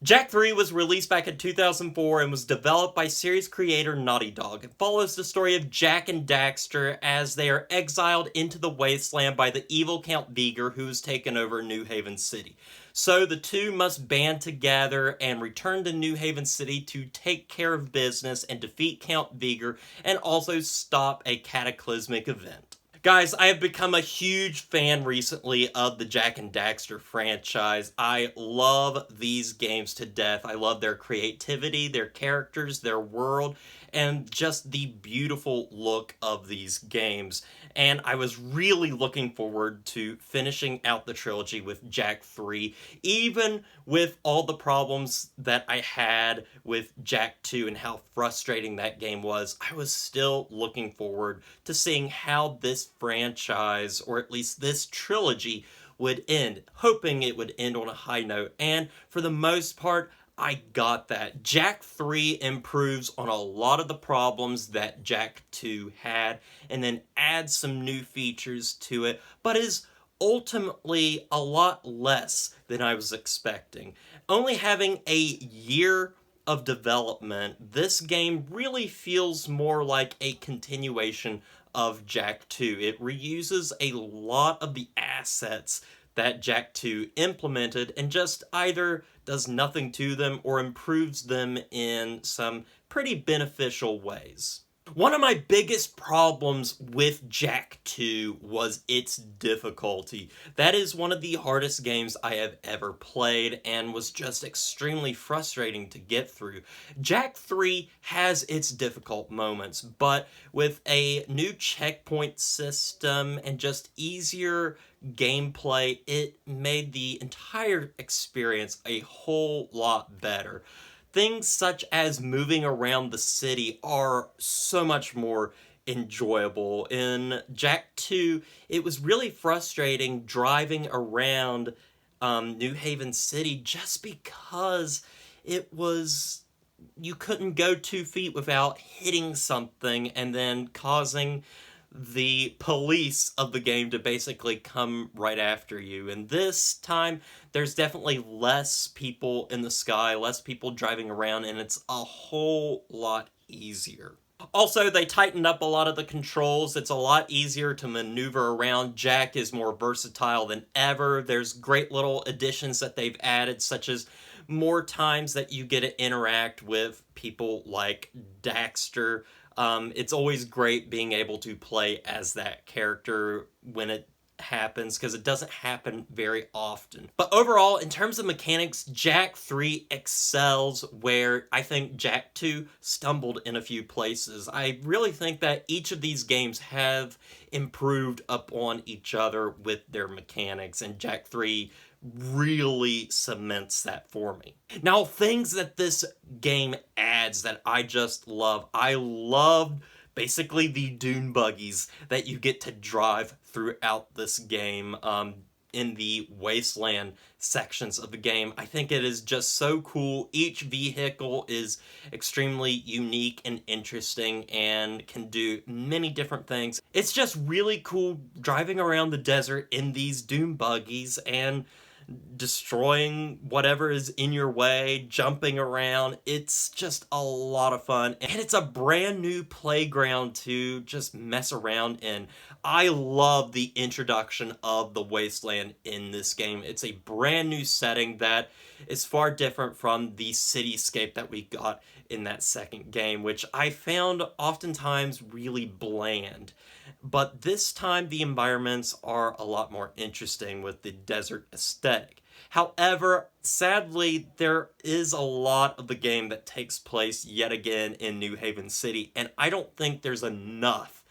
Jak 3 was released back in 2004 and was developed by series creator Naughty Dog. It follows the story of Jak and Daxter as they are exiled into the wasteland by the evil Count Veigar, who has taken over New Haven City. So the two must band together and return to New Haven City to take care of business and defeat Count Veigar and also stop a cataclysmic event. Guys, I have become a huge fan recently of the Jak and Daxter franchise. I love these games to death. I love their creativity, their characters, their world, and just the beautiful look of these games. And I was really looking forward to finishing out the trilogy with Jak 3, even with all the problems that I had with Jak 2 and how frustrating that game was. I was still looking forward to seeing how this franchise, or at least this trilogy, would end, hoping it would end on a high note. And for the most part, I got that. Jak 3 improves on a lot of the problems that Jak 2 had, and then adds some new features to it, but is ultimately a lot less than I was expecting. Only having a year of development, this game really feels more like a continuation of Jak 2. It reuses a lot of the assets that Jak 2 implemented and just either does nothing to them or improves them in some pretty beneficial ways. One of my biggest problems with Jak 2 was its difficulty. That is one of the hardest games I have ever played and was just extremely frustrating to get through. Jak 3 has its difficult moments, but with a new checkpoint system and just easier gameplay, it made the entire experience a whole lot better. Things such as moving around the city are so much more enjoyable. In Jak 2, it was really frustrating driving around New Haven City just because it was... you couldn't go 2 feet without hitting something and then causing the police of the game to basically come right after you. And this time, there's definitely less people in the sky, less people driving around, and it's a whole lot easier. Also, they tightened up a lot of the controls. It's a lot easier to maneuver around. Jak is more versatile than ever. There's great little additions that they've added, such as more times that you get to interact with people like Daxter. It's always great being able to play as that character when it happens, because it doesn't happen very often. But overall, in terms of mechanics, Jak 3 excels where I think Jak 2 stumbled in a few places. I really think that each of these games have improved upon each other with their mechanics, and Jak 3 really cements that for me. Now, things that this game adds that I just love. I love basically the dune buggies that you get to drive throughout this game in the wasteland sections of the game. I think it is just so cool. Each vehicle is extremely unique and interesting and can do many different things. It's just really cool driving around the desert in these dune buggies and destroying whatever is in your way, jumping around. It's just a lot of fun, and it's a brand new playground to just mess around in. I love the introduction of the wasteland in this game. It's a brand new setting that is far different from the cityscape that we got in that second game, which I found oftentimes really bland. But this time the environments are a lot more interesting with the desert aesthetic. However, sadly, there is a lot of the game that takes place yet again in New Haven City, and I don't think there's enough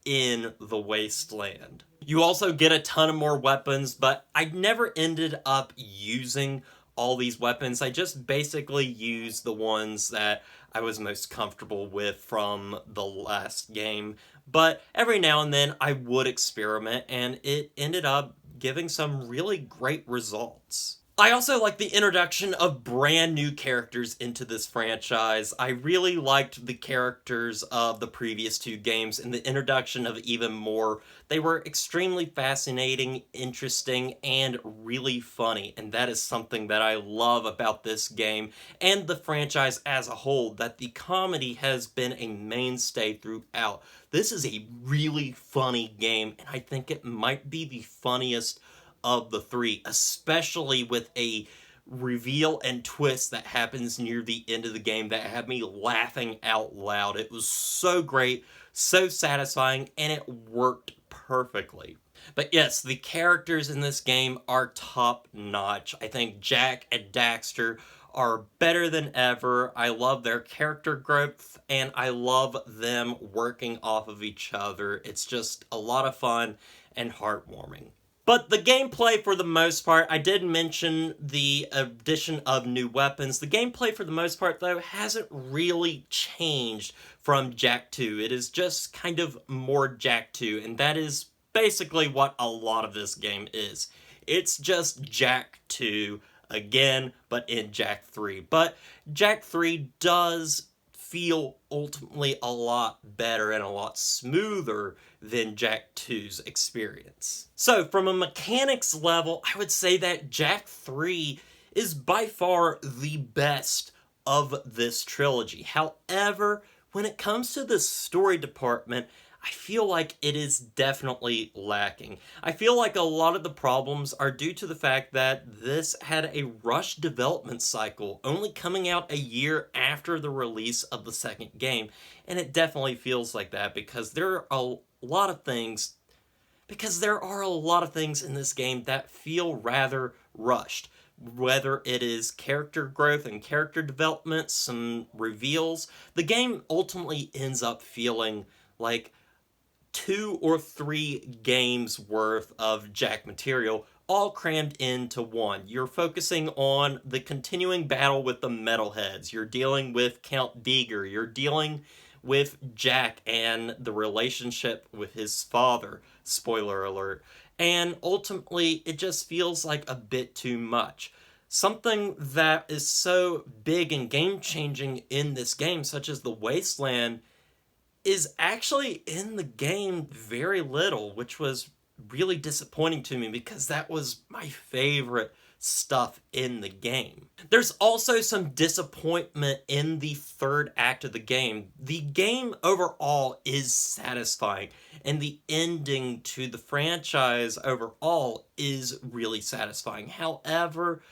in the wasteland. You also get a ton of more weapons, but I never ended up using all these weapons. I just basically used the ones that I was most comfortable with from the last game. But every now and then I would experiment, and it ended up giving some really great results. I also like the introduction of brand new characters into this franchise. I really liked the characters of the previous two games and the introduction of even more. They were extremely fascinating, interesting, and really funny, and that is something that I love about this game and the franchise as a whole, that the comedy has been a mainstay throughout. This is a really funny game, and I think it might be the funniest of the three, especially with a reveal and twist that happens near the end of the game that had me laughing out loud. It was so great, so satisfying, and it worked perfectly. But yes, the characters in this game are top notch. I think Jak and Daxter are better than ever. I love their character growth, and I love them working off of each other. It's just a lot of fun and heartwarming. But the gameplay, for the most part, I did mention the addition of new weapons. The gameplay, for the most part, though, hasn't really changed from Jak 2. It is just kind of more Jak 2, and that is basically what a lot of this game is. It's just Jak 2 again, but in Jak 3. But Jak 3 does feel ultimately a lot better and a lot smoother than Jak 2's experience. So from a mechanics level, I would say that Jak 3 is by far the best of this trilogy. However, when it comes to the story department, I feel like it is definitely lacking. I feel like a lot of the problems are due to the fact that this had a rushed development cycle, only coming out a year after the release of the second game, and it definitely feels like that because there are a lot of things in this game that feel rather rushed. Whether it is character growth and character development, some reveals, the game ultimately ends up feeling like 2 or 3 games worth of Jak material all crammed into one. You're focusing on the continuing battle with the metalheads. You're dealing with Count Beager. You're dealing with Jak and the relationship with his father. Spoiler alert. And ultimately, it just feels like a bit too much. Something that is so big and game-changing in this game, such as the Wasteland, is actually in the game very little, which was really disappointing to me because that was my favorite stuff in the game. There's also some disappointment in the third act of the game. The game overall is satisfying, and the ending to the franchise overall is really satisfying. However,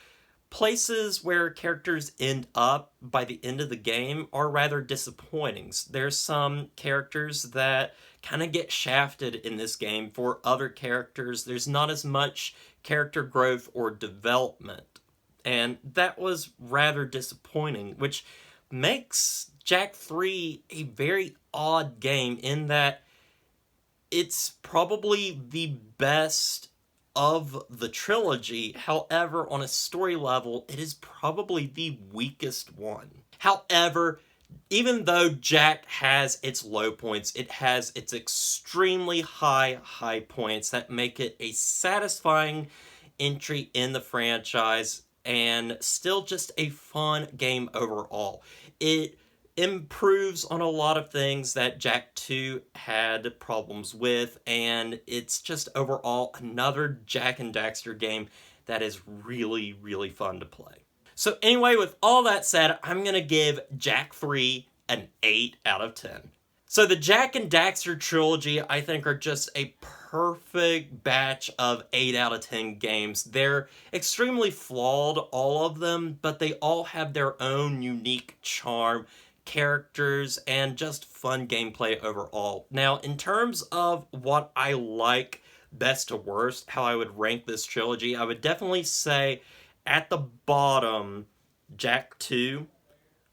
places where characters end up by the end of the game are rather disappointing. There's some characters that kind of get shafted in this game. For other characters, there's not as much character growth or development. And that was rather disappointing, which makes Jak 3 a very odd game in that it's probably the best of the trilogy. However, on a story level, it is probably the weakest one. However, even though Jak has its low points, it has its extremely high points that make it a satisfying entry in the franchise and still just a fun game overall. It improves on a lot of things that Jak 2 had problems with, and it's just overall another Jak and Daxter game that is really fun to play. So anyway, with all that said, I'm going to give Jak 3 an 8 out of 10. So the Jak and Daxter Trilogy, I think, are just a perfect batch of 8 out of 10 games. They're extremely flawed, all of them, but they all have their own unique charm, characters, and just fun gameplay overall. Now, in terms of what I like best to worst, how I would rank this trilogy, I would definitely say at the bottom, Jak 2,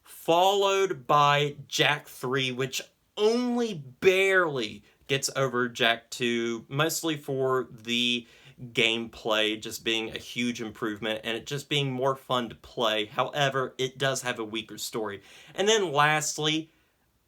followed by Jak 3, which only barely gets over Jak 2, mostly for the gameplay just being a huge improvement and it just being more fun to play. However, it does have a weaker story. And then lastly,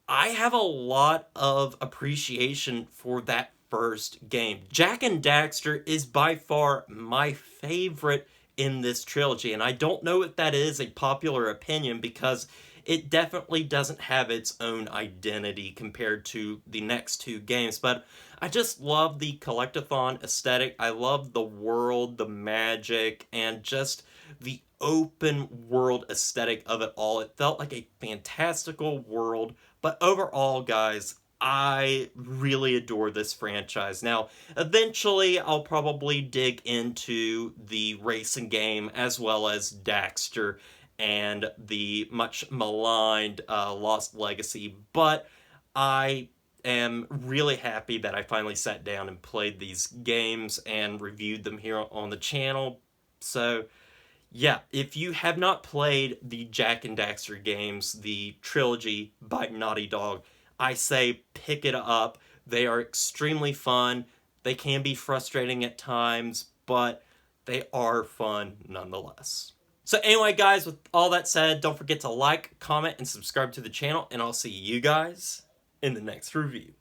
I have a lot of appreciation for that first game. Jak and Daxter is by far my favorite in this trilogy. And I don't know if that is a popular opinion because it definitely doesn't have its own identity compared to the next two games. But I just love the collectathon aesthetic. I love the world, the magic, and just the open world aesthetic of it all. It felt like a fantastical world. But overall, guys, I really adore this franchise. Now, eventually, I'll probably dig into the racing game as well as Daxter and the much maligned Lost Legacy, but I am really happy that I finally sat down and played these games and reviewed them here on the channel. So, yeah, if you have not played the Jak and Daxter games, the trilogy by Naughty Dog, I say pick it up. They are extremely fun. They can be frustrating at times, but they are fun nonetheless. So anyway, guys, with all that said, don't forget to like, comment, and subscribe to the channel, and I'll see you guys in the next review.